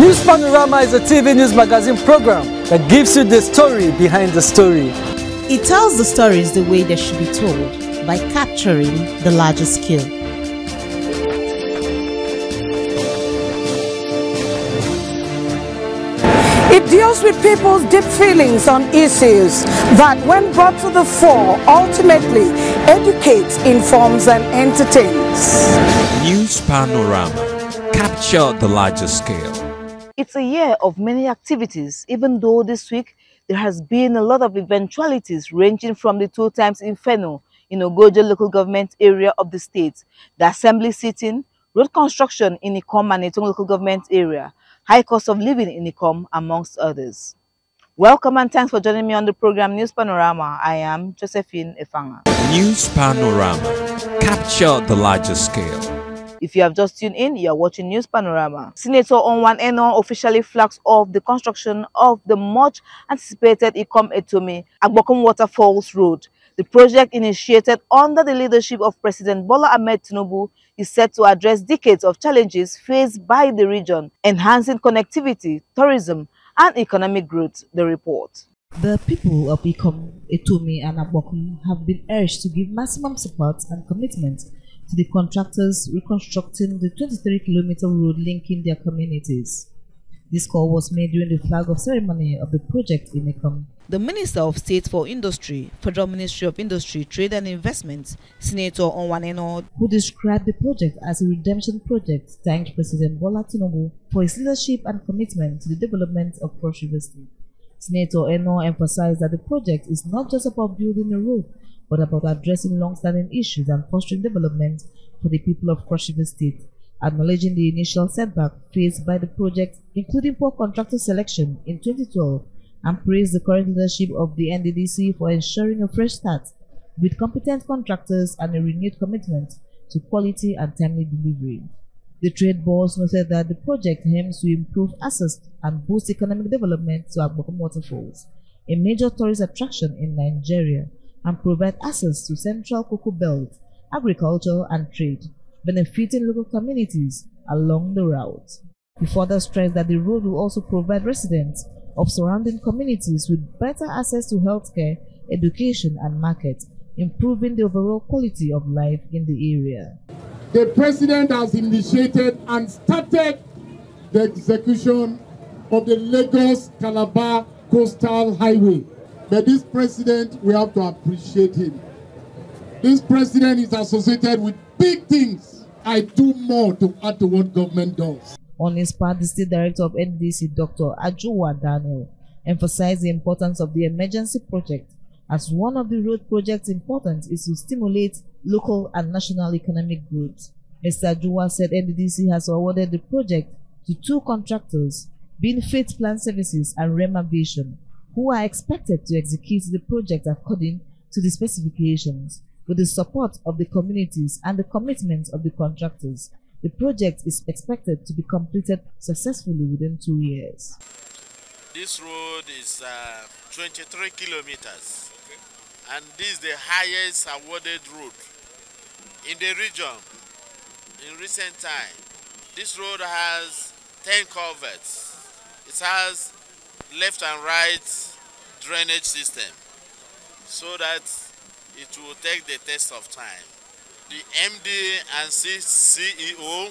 News Panorama is a TV news magazine program that gives you the story behind the story. It tells the stories the way they should be told by capturing the larger scale. It deals with people's deep feelings on issues that, when brought to the fore, ultimately educates, informs, and entertains. News Panorama. Capture the larger scale. It's a year of many activities, even though this week there has been a lot of eventualities ranging from the 2 times inferno in Ogoja local government area of the state, the assembly sitting, road construction in Ikom and Etong local government area, high cost of living in Ikom, amongst others. Welcome and thanks for joining me on the program News Panorama. I am Josephine Efanga. News Panorama. Capture the larger scale. If you have just tuned in, you are watching News Panorama. Senator Onwan-Enoh officially flags off the construction of the much anticipated Ikom Etomi Agbokom Waterfalls Road. The project, initiated under the leadership of President Bola Ahmed Tinubu, is set to address decades of challenges faced by the region, enhancing connectivity, tourism, and economic growth, the report. The people of Ikom, Etomi, and Agbokom have been urged to give maximum support and commitment to the contractors reconstructing the 23-kilometer road linking their communities. This call was made during the flag-off ceremony of the project in Ikom. The Minister of State for Industry, Federal Ministry of Industry, Trade and Investment, Senator Onwan-Enoh, who described the project as a redemption project, thanked President Bola Tinubu for his leadership and commitment to the development of Cross River State. Senator Enoh emphasized that the project is not just about building a road, but about addressing long-standing issues and fostering development for the people of Cross River State, acknowledging the initial setback faced by the project, including poor contractor selection in 2012, and praised the current leadership of the NDDC for ensuring a fresh start with competent contractors and a renewed commitment to quality and timely delivery. The trade boss noted that the project aims to improve access and boost economic development to Agbokom Waterfalls, a major tourist attraction in Nigeria, and provide access to central cocoa belt, agriculture, and trade, benefiting local communities along the route. He further stressed that the road will also provide residents of surrounding communities with better access to healthcare, education, and market, improving the overall quality of life in the area. The President has initiated and started the execution of the Lagos-Calabar Coastal Highway. But this President, we have to appreciate him. This President is associated with big things. I do more to add to what government does. On his part, the State Director of NDC, Dr. Ajuwa Daniel, emphasized the importance of the emergency project, as one of the road project's importance is to stimulate local and national economic growth. Mr. Ajuwa said NDDC has awarded the project to 2 contractors, being Faith Plan Services and Rema Vision, who are expected to execute the project according to the specifications. With the support of the communities and the commitment of the contractors, the project is expected to be completed successfully within 2 years. This road is 23 kilometers, and this is the highest awarded road in the region in recent time. This road has 10 culverts. It has left and right drainage system, so that it will take the test of time. The MD and CEO,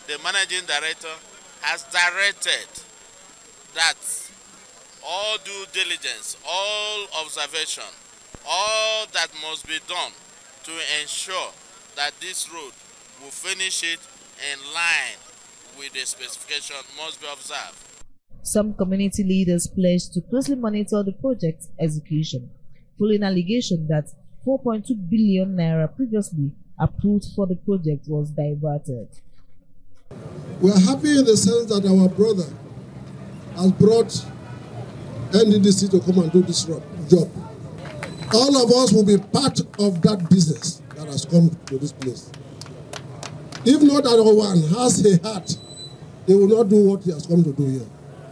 the managing director, has directed that all due diligence, all observation, all that must be done to ensure that this road will finish it in line with the specification must be observed. Some community leaders pledged to closely monitor the project's execution, following allegation that 4.2 billion naira previously approved for the project was diverted. We are happy in the sense that our brother has brought NDDC to come and do this job. All of us will be part of that business that has come to this place. If not that one has a heart, they will not do what he has come to do here.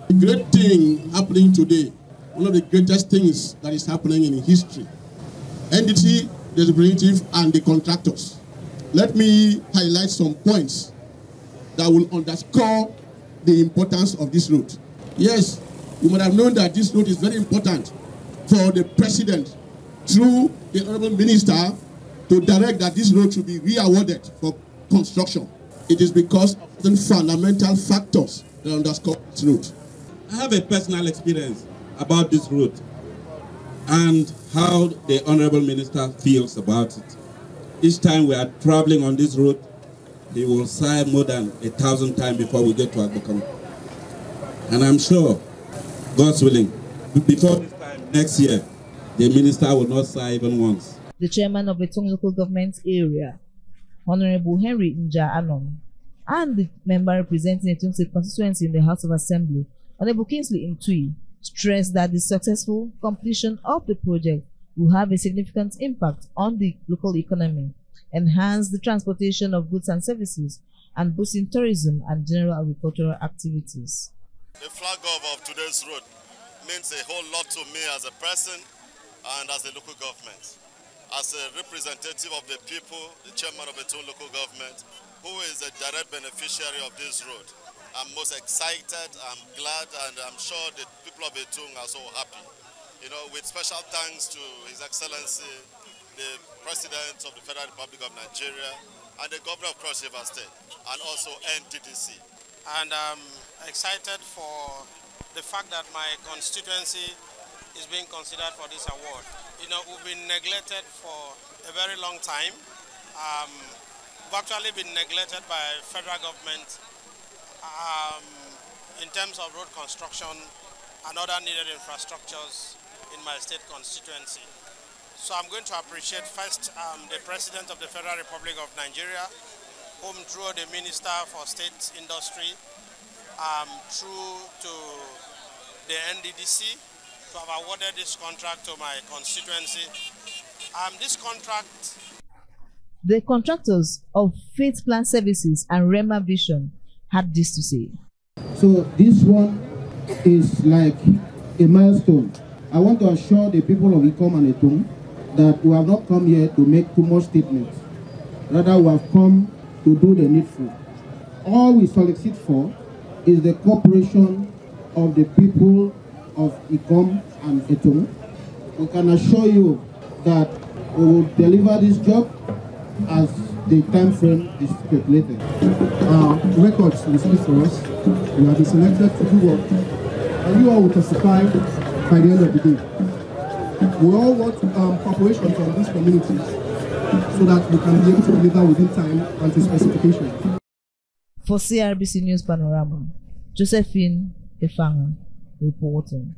The great thing happening today, one of the greatest things that is happening in history. NDC, the representative, and the contractors. Let me highlight some points that will underscore the importance of this road. Yes, you might have known that this road is very important for the president through the honorable minister to direct that this road should be re-awarded for construction. It is because of the fundamental factors that underscore this road. I have a personal experience about this road and how the honorable minister feels about it. Each time we are traveling on this road, he will sigh more than 1,000 times before we get to Agbokam. And I'm sure, God's willing, before this time next year, the minister will not sigh even once. The chairman of the Etung local government area, Honorable Henry Nja Anon, and the member representing Etung State constituency in the House of Assembly, Honorable Kingsley Ntui, stressed that the successful completion of the project will have a significant impact on the local economy, enhance the transportation of goods and services, and boosting tourism and general agricultural activities. The flag of today's road means a whole lot to me as a person and as a local government. As a representative of the people, the chairman of the Etung local government, who is a direct beneficiary of this road, I'm most excited, I'm glad, and I'm sure the people of Etung are so happy. You know, with special thanks to His Excellency, the President of the Federal Republic of Nigeria, and the Governor of Cross River State, and also NDDC. And I'm excited for the fact that my constituency is being considered for this award. You know, we've been neglected for a very long time. We've actually been neglected by federal government in terms of road construction and other needed infrastructures in my state constituency. So I'm going to appreciate first the President of the Federal Republic of Nigeria, whom through the Minister for State Industry, through to the NDDC, to have awarded this contract to my constituency. This contract... The contractors of Faith Plan Services and Rema Vision had this to say. So this one is like a milestone. I want to assure the people of Ikom and Etung that we have not come here to make too much statements. Rather, we have come to do the needful. All we solicit for is the cooperation of the people of Ikom and Etung. We can assure you that we will deliver this job as the time frame is stipulated. Records will speak for us. We have been selected to do work, and you all will testify by the end of the day. We all want cooperation from these communities so that we can be able to deliver within time and to specification. For CRBC News Panorama, Josephine Efanga reporting.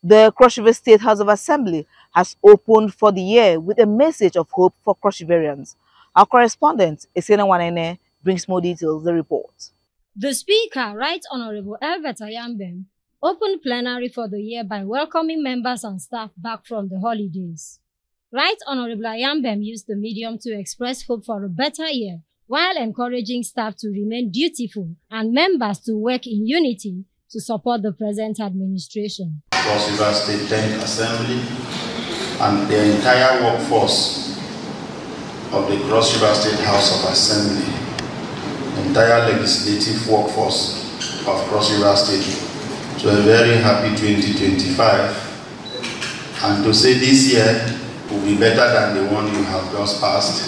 The Cross River State House of Assembly has opened for the year with a message of hope for Cross Riverians. Our correspondent, Esena Wanene, brings more details. The report. The Speaker, Right Honorable Elbert Ayambem, opened plenary for the year by welcoming members and staff back from the holidays. Right Honorable Ayambem used the medium to express hope for a better year, while encouraging staff to remain dutiful and members to work in unity to support the present administration. Cross River State 10th Assembly and the entire workforce of the Cross River State House of Assembly, the entire legislative workforce of Cross River State, to a very happy 2025, and to say this year will be better than the one you have just passed,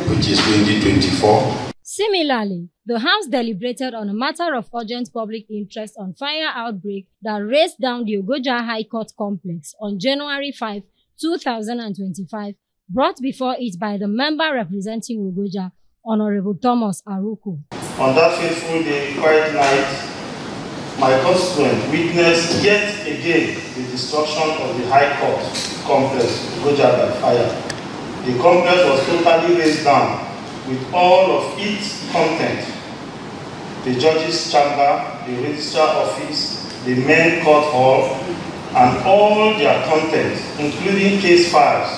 which is 2024. Similarly, the House deliberated on a matter of urgent public interest on fire outbreak that raced down the Ogoja High Court complex on January 5, 2025, brought before it by the member representing Ogoja, Honorable Thomas Aruku. On that fateful day, quiet night, my constituent witnessed yet again the destruction of the High Court complex, Ogoja, by fire. The complex was totally razed down with all of its content: the judge's chamber, the registrar office, the main court hall, and all their content, including case files.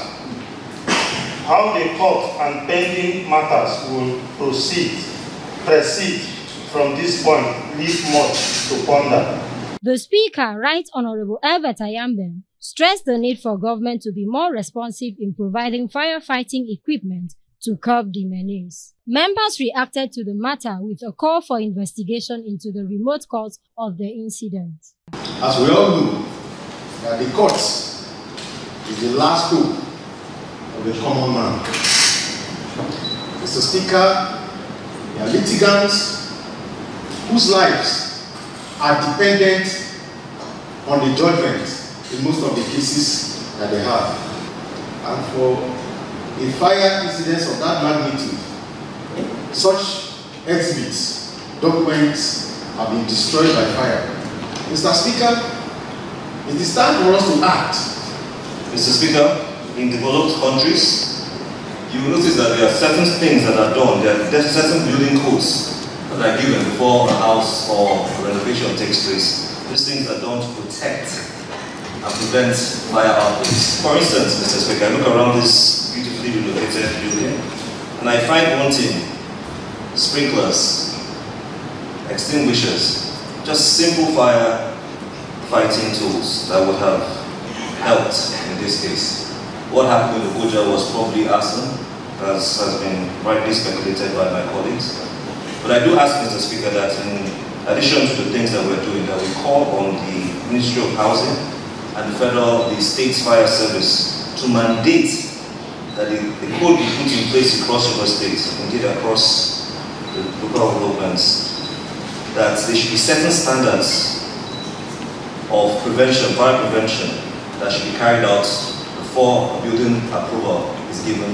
How the court and pending matters will proceed from this point leave much to ponder. The Speaker, Right Honorable Elbert Ayambem, stressed the need for government to be more responsive in providing firefighting equipment to curb the menace. Members reacted to the matter with a call for investigation into the remote cause of the incident. As we all know, that the courts is the last hope of the common man. Mr. Speaker, there are litigants whose lives are dependent on the judgment in most of the cases that they have. And for a fire incident of that magnitude, such exhibits, documents have been destroyed by fire. Mr. Speaker, it is time for us to act. Mr. Speaker, in developed countries, you will notice that there are certain things that are done. There are certain building codes that are given before a house or renovation takes place. These things are done to protect and prevent fire outbreaks. For instance, Mr. Speaker, I look around this beautifully relocated building and I find one thing: sprinklers, extinguishers, just simple fire fighting tools that would have helped in this case. What happened with Abuja was probably arson, as has been rightly speculated by my colleagues. But I do ask, Mr. Speaker, that in addition to the things that we're doing, that we call on the Ministry of Housing and the State's Fire Service to mandate that the code be put in place across River State, indeed across the local developments, that there should be certain standards of prevention, fire prevention, that should be carried out before building approval is given.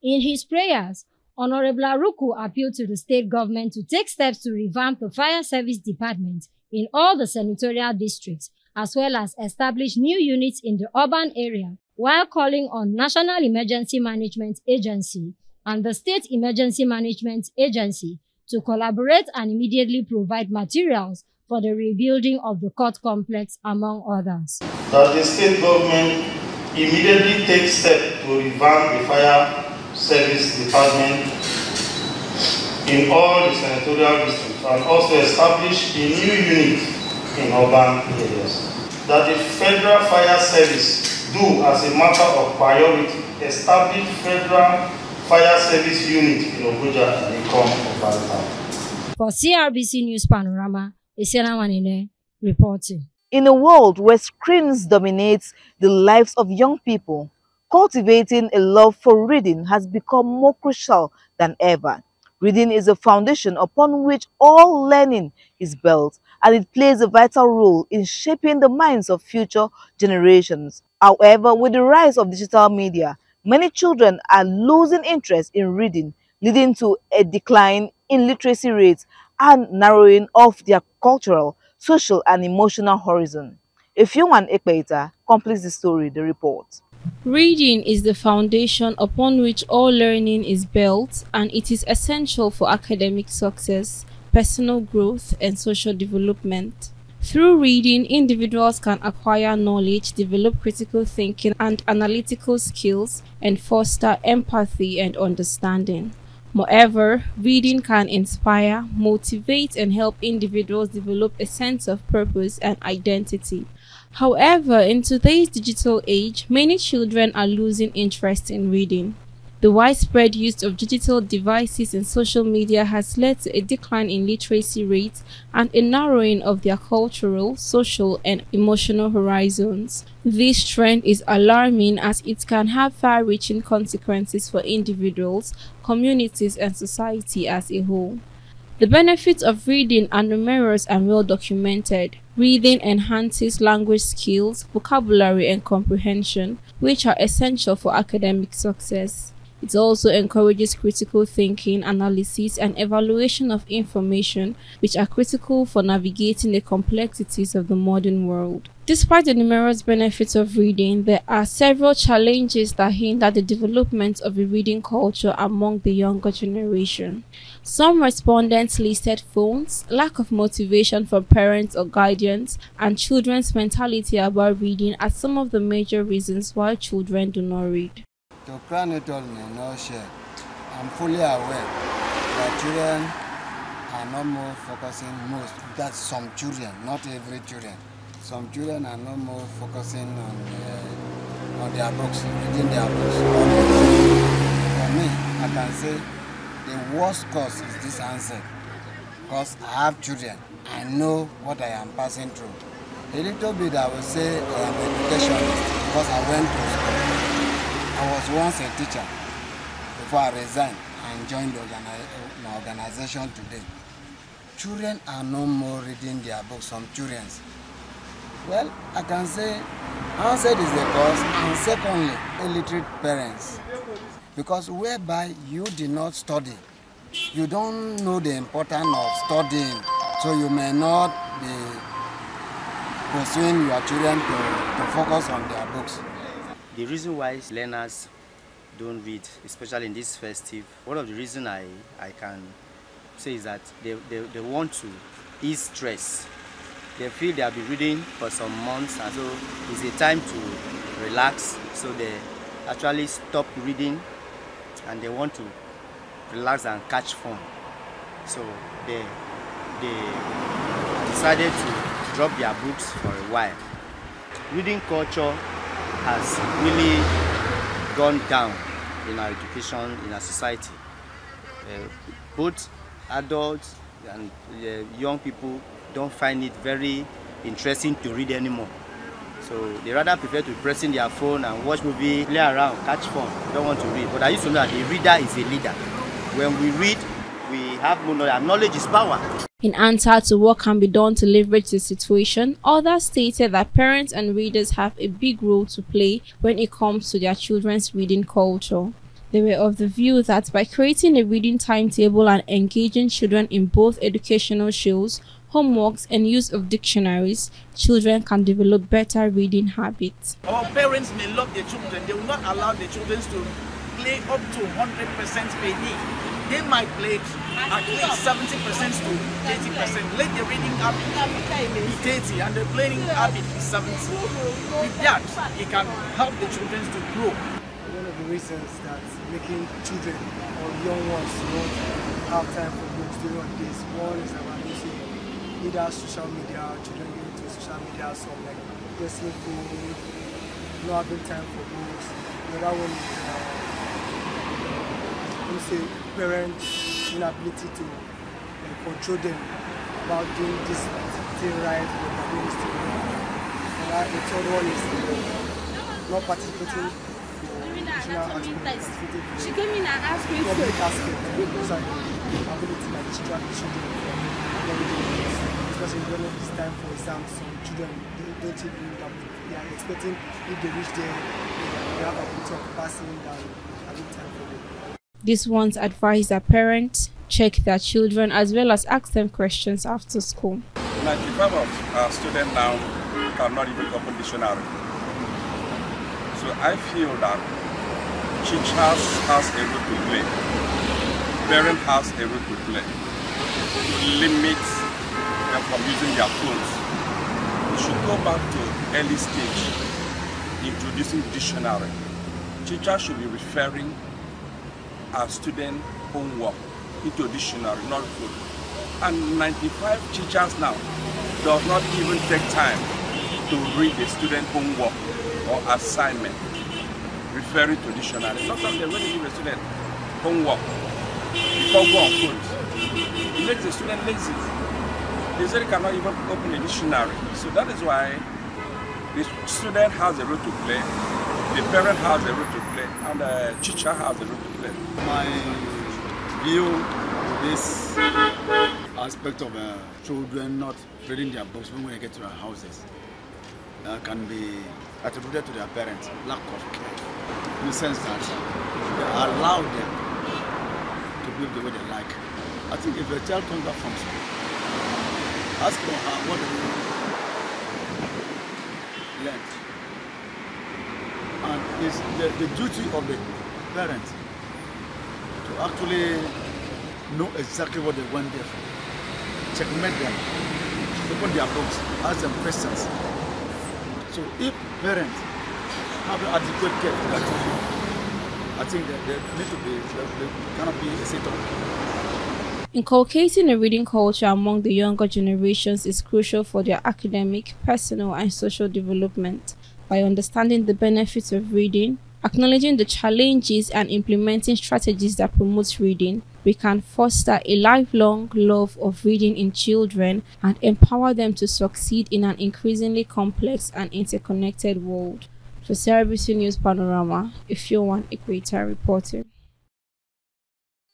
In his prayers, Honorable Aruku appealed to the state government to take steps to revamp the fire service department in all the senatorial districts, as well as establish new units in the urban area, while calling on National Emergency Management Agency and the State Emergency Management Agency to collaborate and immediately provide materials for the rebuilding of the court complex, among others. That the state government immediately takes steps to revamp the fire service department in all the senatorial districts and also establish a new unit in urban areas. That the Federal Fire Service do, as a matter of priority, establish Federal Fire Service unit in Abuja and Ikom of Barata. For CRBC News Panorama, Isiana Wanine reporting. In a world where screens dominate the lives of young people, cultivating a love for reading has become more crucial than ever. Reading is a foundation upon which all learning is built, and it plays a vital role in shaping the minds of future generations. However, with the rise of digital media, many children are losing interest in reading, leading to a decline in literacy rates and narrowing of their cultural, social, and emotional horizon. Ifyuwan Ekpeita completes the story, the report. Reading is the foundation upon which all learning is built, and it is essential for academic success, personal growth, and social development. Through reading, individuals can acquire knowledge, develop critical thinking and analytical skills, and foster empathy and understanding. Moreover, reading can inspire, motivate, and help individuals develop a sense of purpose and identity. However, in today's digital age, many children are losing interest in reading. The widespread use of digital devices and social media has led to a decline in literacy rates and a narrowing of their cultural, social, and emotional horizons. This trend is alarming as it can have far-reaching consequences for individuals, communities, and society as a whole. The benefits of reading are numerous and well documented. Reading enhances language skills, vocabulary, and comprehension, which are essential for academic success. It also encourages critical thinking, analysis, and evaluation of information, which are critical for navigating the complexities of the modern world. Despite the numerous benefits of reading, there are several challenges that hinder the development of a reading culture among the younger generation. Some respondents listed phones, lack of motivation from parents or guardians, and children's mentality about reading as some of the major reasons why children do not read. To crown it all in no share, I'm fully aware that children are not more focusing most. That's some children, not every children. Some children are not more focusing on their books, reading their books. me, I can say the worst cause is this answer. Because I have children, I know what I am passing through. A little bit I would say I am an educationist because I went to school. I was once a teacher before I resigned and joined the organization today. Children are no more reading their books, some children. Well, I can say answer is the cause, and secondly, illiterate parents. Because whereby you did not study, you don't know the importance of studying, so you may not be pursuing your children to focus on their books. The reason why learners don't read, especially in this festive, one of the reasons I can say is that they want to ease stress. They feel they have been reading for some months, and so it's a time to relax, so they actually stop reading and they want to relax and catch fun. So they decided to drop their books for a while. Reading culture has really gone down in our education, in our society. Both adults and young people don't find it very interesting to read anymore. So they rather prefer to be pressing their phone and watch movie, play around, catch fun. They don't want to read. But I used to know that a reader is a leader. When we read, we have more knowledge, and knowledge is power. In answer to what can be done to leverage the situation, others stated that parents and readers have a big role to play when it comes to their children's reading culture. They were of the view that by creating a reading timetable and engaging children in both educational shows, homeworks, and use of dictionaries, children can develop better reading habits. Our parents may love their children. They will not allow their children to play up to 100% per day. They might play at least 70% to 80%. Let the reading habit be 80 and the playing habit be 70. With that, it can help the children to grow. One of the reasons that making children or young ones not have time for books during this, one is about using either social media, children going to social media, some like wrestling food, not having time for books. The other one is parents' inability to control them about doing this thing right or doing this thing wrong. And the third one is not participating in educational aspects. She came in and asked me public aspect, because I ability like children especially when it's time for exams. Some children don't even know that they are expecting if they reach there, they have a bit of passing than having time for them. These ones advise that parents check their children as well as ask them questions after school. 95% of our students now cannot even open dictionary. So I feel that teachers has a role to play, parents has a role to play to limit them from using their phones. We should go back to early stage, introducing dictionary. Teachers should be referring our student homework into dictionary, not food. And 95 teachers now does not even take time to read the student homework or assignment, referring to dictionary. Sometimes they really give a student homework before go on food. It makes the student lazy. They say they cannot even open a dictionary. So that is why the student has a role to play, the parent has a role to play, and the teacher has a role to play. My view of this aspect of children not reading their books when they get to their houses can be attributed to their parents' lack of care, in the sense that they allow them to live the way they like. I think if a child comes back from school, ask for what they learned. And it's the duty of the parents to actually know exactly what they went there for. Checkmate them, open their books, ask them questions. So if parents have adequate care for that, I think that they need to be, they cannot be a sit-on. Inculcating a reading culture among the younger generations is crucial for their academic, personal, and social development. By understanding the benefits of reading, Acknowledging the challenges and implementing strategies that promote reading, we can foster a lifelong love of reading in children and empower them to succeed in an increasingly complex and interconnected world. For Celebrity News Panorama, Ifeoluwa Equator reporting.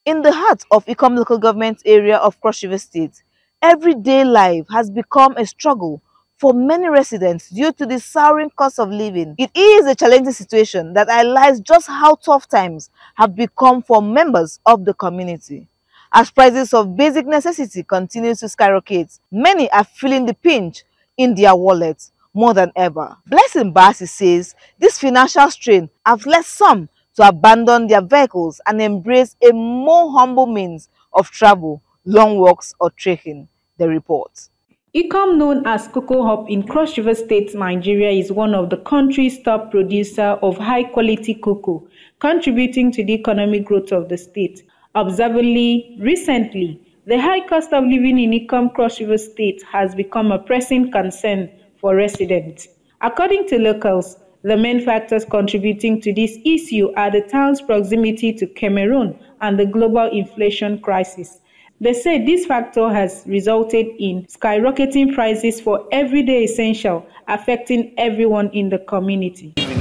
In the heart of Ikom local government area of Cross River State, everyday life has become a struggle for many residents due to the soaring cost of living. It is a challenging situation that highlights just how tough times have become for members of the community. As prices of basic necessity continue to skyrocket, many are feeling the pinch in their wallets more than ever. Blessing Basi says this financial strain has led some to abandon their vehicles and embrace a more humble means of travel, long walks or trekking. The report. Ikom, known as Cocoa Hub in Cross River State, Nigeria, is one of the country's top producer of high-quality cocoa, contributing to the economic growth of the state. Observably, recently, the high cost of living in Ikom, Cross River State has become a pressing concern for residents. According to locals, the main factors contributing to this issue are the town's proximity to Cameroon and the global inflation crisis. They say this factor has resulted in skyrocketing prices for everyday essentials, affecting everyone in the community. Too much.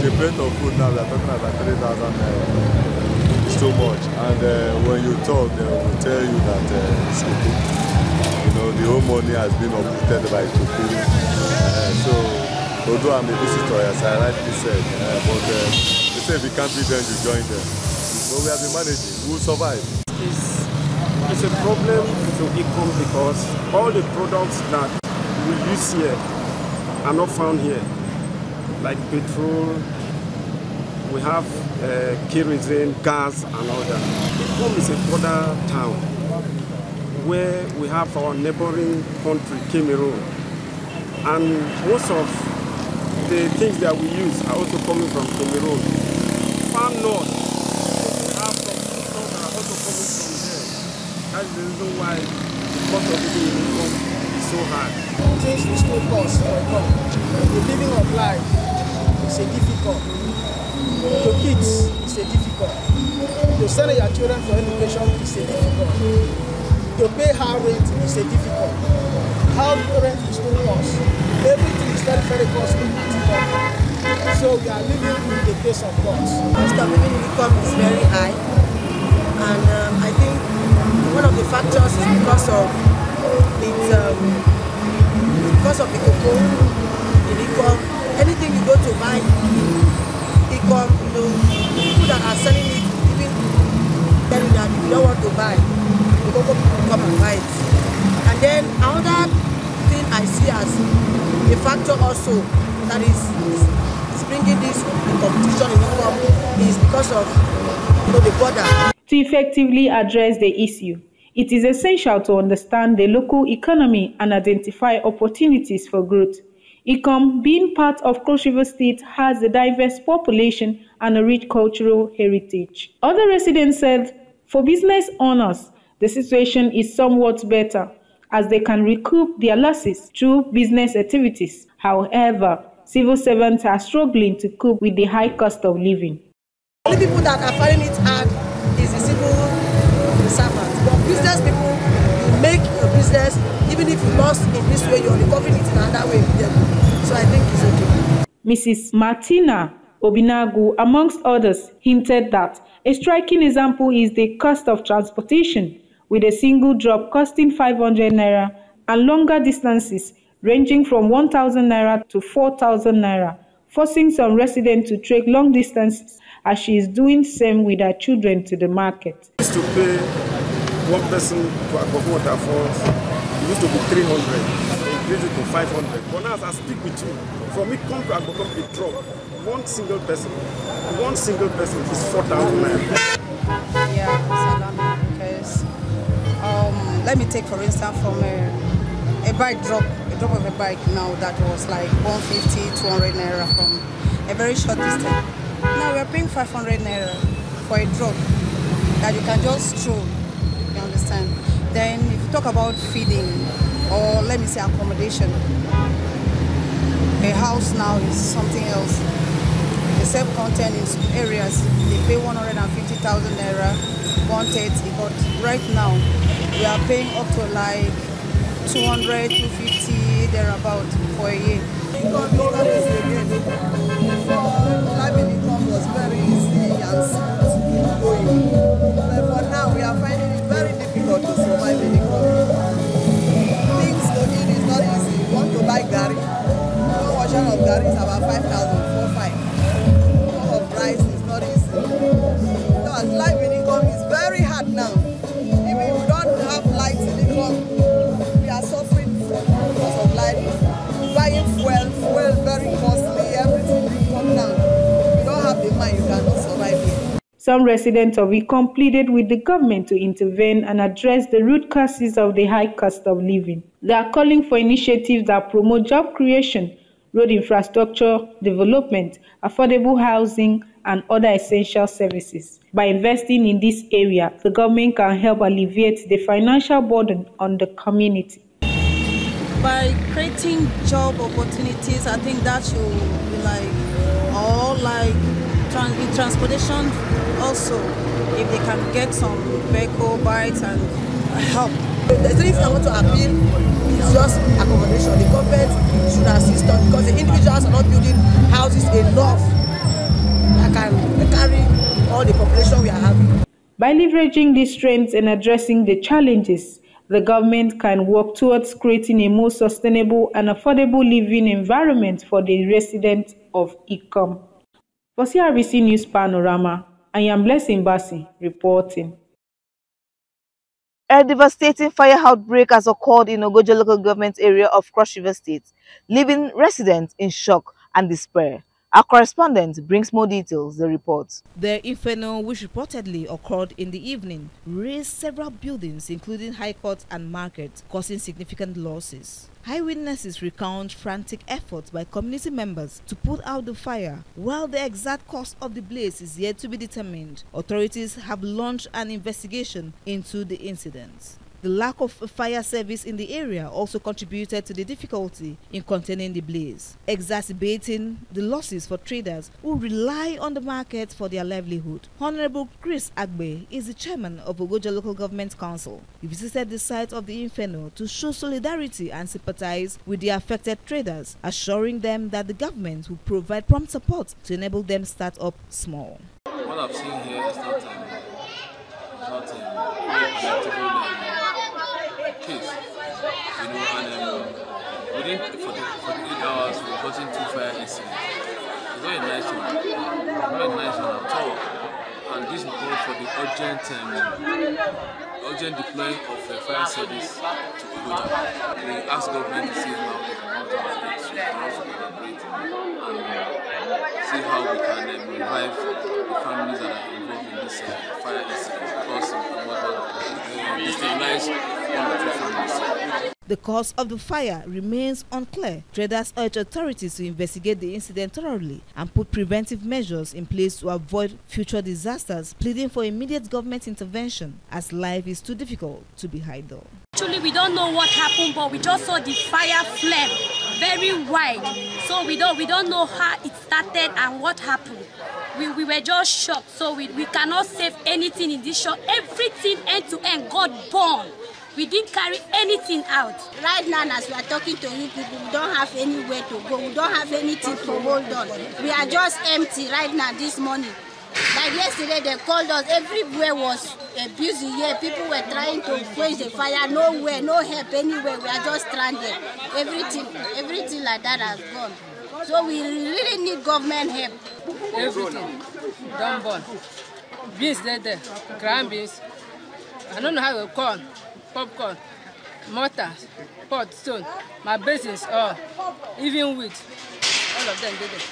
The plate of food now, we are talking about 3,000. It's too much. And when you talk, they will tell you that it's cocoa. You know, the whole money has been uprooted by cocoa. So, although I'm a visitor, as I rightly said, but they say if you can't beat them, you join them. But we have been managing. We will survive. It's a problem to Ikom because all the products that we use here are not found here. Like petrol, we have kerosene, gas, and all that. Ikom is a border town where we have our neighboring country, Cameroon, and most of the things that we use are also coming from Cameroon. Far north, that's the reason why the cost of living in Ikom is so high. Things is too cost for Ikom. The living of life is a difficult. To kids is a difficult. To send your children for education is a difficult. To pay high rent is a difficult. High rent is too cost. Everything is very, very costly at Ikom. So we are living in the case of cost. Cost of living in Ikom is very high, and I think one of the factors is because of the cocoa in Ikom. Anything you go to buy in Ikom, people that are selling it even tell you that if you don't want to buy, the cocoa people come and buy it. And then another thing I see as a factor also that is bringing this competition in Ikom is because of the border. To effectively address the issue, it is essential to understand the local economy and identify opportunities for growth. Ikom, being part of Cross River State, has a diverse population and a rich cultural heritage. Other residents said for business owners, the situation is somewhat better as they can recoup their losses through business activities. However, civil servants are struggling to cope with the high cost of living. The only people that are finding it hard is the civil servants. But business people, you make your business, even if you lost in this way, you're recovering it in another way with them. So I think it's okay. Mrs. Martina Obinagu, amongst others, hinted that a striking example is the cost of transportation, with a single drop costing 500 naira and longer distances ranging from 1,000 naira to 4,000 naira, forcing some residents to trek long distances as she is doing same with her children to the market. Used to pay one person to Agbokom Waterfalls, it used to be 300, they increased it to 500. But now as I speak with you, from it come to Agbokom, it dropped. One single person is 4,000 naira. Yeah, it's alarming because let me take for instance from a bike drop of a bike now that was like 150, 200 naira from a very short distance. Now we are paying 500 naira for a drop that you can just stroll, you understand? Then if you talk about feeding or let me say accommodation, a house now is something else. self-contained in some areas, they pay 150,000 naira, 130, but right now we are paying up to like 200, 250, thereabout for a year. Living income was very easy and smooth going. But for now, we are finding it very difficult to survive in income. Things to eat is not easy. You want to buy gari, one portion of gari is about 5,000, 4,500. One of rice is not easy. Because life in income is very hard now. Even if we don't have light in income, we are suffering because of life. Buying fuel very costly, everything come down. You don't have the money, you cannot survive here. Some residents of Ikom pleaded with the government to intervene and address the root causes of the high cost of living. They are calling for initiatives that promote job creation, road infrastructure development, affordable housing, and other essential services. By investing in this area, the government can help alleviate the financial burden on the community. By creating job opportunities, I think that should be transportation also, if they can get some vehicle bikes and help. The things I want to appeal is just accommodation. The government should assist us because the individuals are not building houses enough that can carry all the population we are having. By leveraging these strengths and addressing the challenges, the government can work towards creating a more sustainable and affordable living environment for the residents of Ikom. For CRBC News Panorama, I am Blessing Bassi reporting. A devastating fire outbreak has occurred in Ogoja local government area of Cross River State, leaving residents in shock and despair. Our correspondent brings more details, the report. The inferno, which reportedly occurred in the evening, razed several buildings including High Court and Market, causing significant losses. Eyewitnesses recount frantic efforts by community members to put out the fire. While the exact cause of the blaze is yet to be determined, authorities have launched an investigation into the incident. The lack of fire service in the area also contributed to the difficulty in containing the blaze, exacerbating the losses for traders who rely on the market for their livelihood. Honorable Chris Agbe is the chairman of Ogoja Local Government Council. He visited the site of the inferno to show solidarity and sympathize with the affected traders, assuring them that the government will provide prompt support to enable them start up small. What I've seen here is not case, and within 48 hours we got into 2 fire incidents. It's not a nice one, at all. And this will call for the urgent deployment of fire service to Ogoja. We ask government to see how they can collaborate and see how we can revive the families that are involved in this fire incident, because destabilize one or two families. The cause of the fire remains unclear. Traders urge authorities to investigate the incident thoroughly and put preventive measures in place to avoid future disasters, pleading for immediate government intervention as life is too difficult to be idle. Actually, we don't know what happened, but we just saw the fire flame very wide. So we don't know how it started and what happened. We were just shocked. So we cannot save anything in this shop. Everything end to end got burned. We didn't carry anything out. Right now, as we are talking to you people, we don't have anywhere to go. We don't have anything to hold on. We are just empty right now this morning. Like yesterday, they called us. Everywhere was busy here. People were trying to quench the fire. Nowhere, no help anywhere. We are just stranded. Everything like that has gone. So we really need government help. Everything done burn. Beans there, ground beans. I don't know how to corn, popcorn, mortar, pot, stone. My basins, even wheat, all of them did it.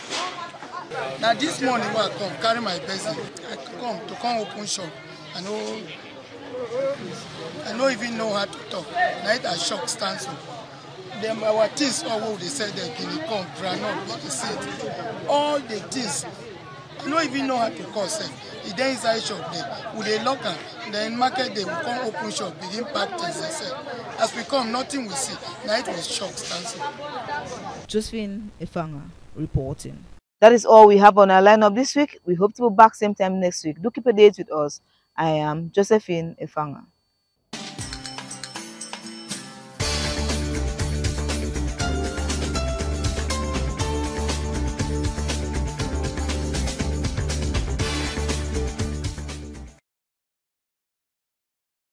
Now this morning when I come carry my basin, I come open shop. I don't even know how to talk. Night I shock stands up. Then our things all they said they can come granite, but you see it. All the things. I don't even know how to call them. It's then inside shop there. With a locker, then market they will come open shop, begin pack things they sell. As we come, nothing we see. Night was shock stands up. Josephine Efanga reporting. That is all we have on our lineup this week. We hope to be back same time next week. Do keep a date with us. I am Josephine Efanga.